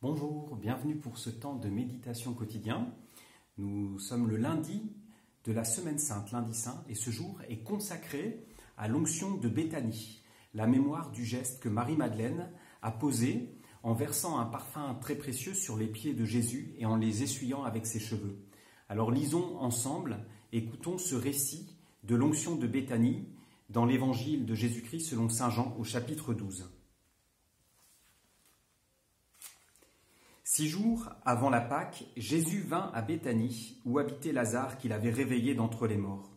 Bonjour, bienvenue pour ce temps de méditation quotidien. Nous sommes le lundi de la Semaine Sainte, lundi saint, et ce jour est consacré à l'onction de Béthanie, la mémoire du geste que Marie-Madeleine a posé en versant un parfum très précieux sur les pieds de Jésus et en les essuyant avec ses cheveux. Alors lisons ensemble, écoutons ce récit de l'onction de Béthanie dans l'évangile de Jésus-Christ selon saint Jean au chapitre 12. 6 jours avant la Pâque, Jésus vint à Béthanie, où habitait Lazare qu'il avait réveillé d'entre les morts.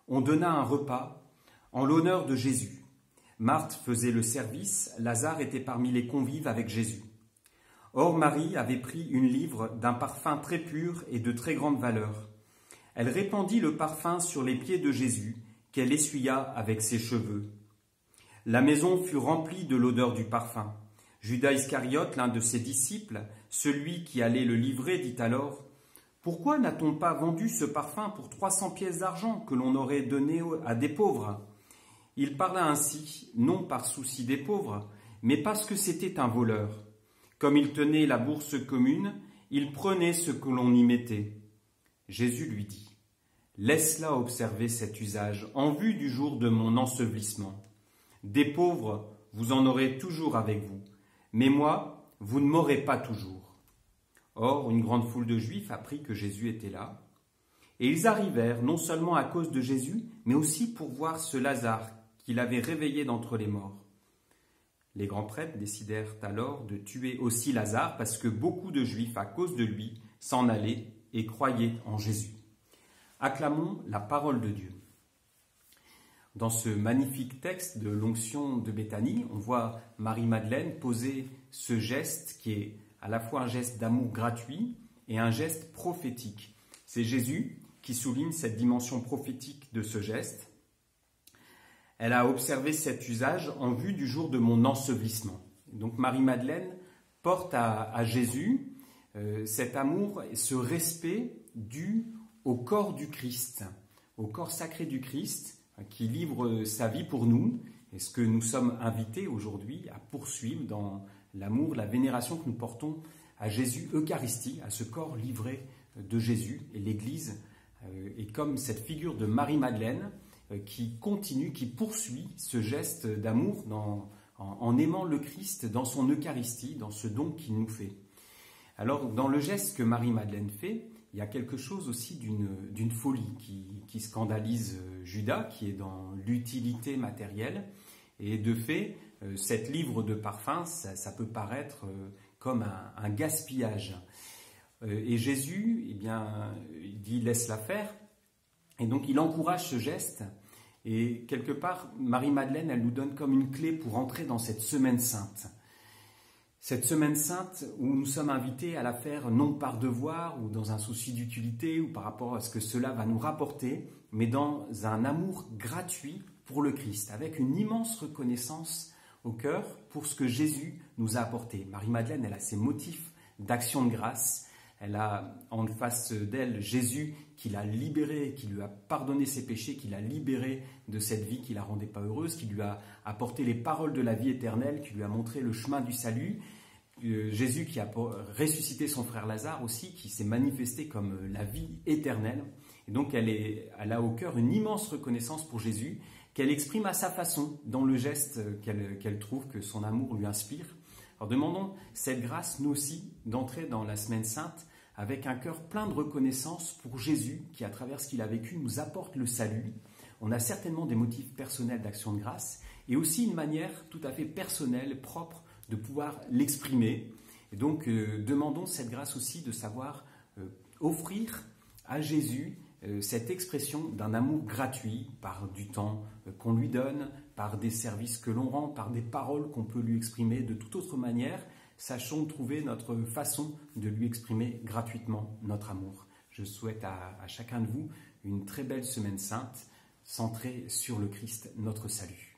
On donna un repas en l'honneur de Jésus. Marthe faisait le service, Lazare était parmi les convives avec Jésus. Or Marie avait pris une livre d'un parfum très pur et de très grande valeur. Elle répandit le parfum sur les pieds de Jésus, qu'elle essuya avec ses cheveux. La maison fut remplie de l'odeur du parfum. Judas Iscariote, l'un de ses disciples, celui qui allait le livrer, dit alors « Pourquoi n'a-t-on pas vendu ce parfum pour 300 pièces d'argent que l'on aurait donné à des pauvres ?» Il parla ainsi, non par souci des pauvres, mais parce que c'était un voleur. Comme il tenait la bourse commune, il prenait ce que l'on y mettait. Jésus lui dit « Laisse-la observer cet usage en vue du jour de mon ensevelissement. Des pauvres, vous en aurez toujours avec vous. Mais moi, vous ne m'aurez pas toujours. » Or, une grande foule de Juifs apprit que Jésus était là. Et ils arrivèrent non seulement à cause de Jésus, mais aussi pour voir ce Lazare qu'il avait réveillé d'entre les morts. Les grands prêtres décidèrent alors de tuer aussi Lazare parce que beaucoup de Juifs, à cause de lui, s'en allaient et croyaient en Jésus. Acclamons la parole de Dieu. Dans ce magnifique texte de l'onction de Béthanie, on voit Marie-Madeleine poser ce geste qui est à la fois un geste d'amour gratuit et un geste prophétique. C'est Jésus qui souligne cette dimension prophétique de ce geste. Elle a observé cet usage en vue du jour de mon ensevelissement. Donc Marie-Madeleine porte à Jésus cet amour et ce respect dû au corps du Christ, au corps sacré du Christ, qui livre sa vie pour nous, et ce que nous sommes invités aujourd'hui à poursuivre dans l'amour, la vénération que nous portons à Jésus Eucharistie, à ce corps livré de Jésus. Et l'Église est comme cette figure de Marie-Madeleine qui continue, qui poursuit ce geste d'amour en aimant le Christ dans son Eucharistie, dans ce don qu'il nous fait. Alors, dans le geste que Marie-Madeleine fait, il y a quelque chose aussi d'une folie qui scandalise Judas, qui est dans l'utilité matérielle. Et de fait, cette livre de parfum, ça peut paraître comme un gaspillage. Et Jésus, eh bien, il dit « laisse-la faire ». Et donc, il encourage ce geste. Et quelque part, Marie-Madeleine, elle nous donne comme une clé pour entrer dans cette semaine sainte. Cette semaine sainte où nous sommes invités à la faire non par devoir ou dans un souci d'utilité ou par rapport à ce que cela va nous rapporter, mais dans un amour gratuit pour le Christ, avec une immense reconnaissance au cœur pour ce que Jésus nous a apporté. Marie-Madeleine, elle a ses motifs d'action de grâce. Elle a en face d'elle Jésus qui l'a libérée, qui lui a pardonné ses péchés, qui l'a libérée de cette vie qui la rendait pas heureuse, qui lui a apporté les paroles de la vie éternelle, qui lui a montré le chemin du salut. Jésus qui a ressuscité son frère Lazare aussi, qui s'est manifesté comme la vie éternelle. Et donc elle a au cœur une immense reconnaissance pour Jésus, qu'elle exprime à sa façon, dans le geste qu'elle trouve que son amour lui inspire. Alors demandons cette grâce, nous aussi, d'entrer dans la semaine sainte avec un cœur plein de reconnaissance pour Jésus qui, à travers ce qu'il a vécu, nous apporte le salut. On a certainement des motifs personnels d'action de grâce et aussi une manière tout à fait personnelle, propre, de pouvoir l'exprimer. Et donc, demandons cette grâce aussi de savoir offrir à Jésus cette expression d'un amour gratuit par du temps qu'on lui donne, par des services que l'on rend, par des paroles qu'on peut lui exprimer de toute autre manière. Sachons trouver notre façon de lui exprimer gratuitement notre amour. Je souhaite à chacun de vous une très belle semaine sainte, centrée sur le Christ, notre salut.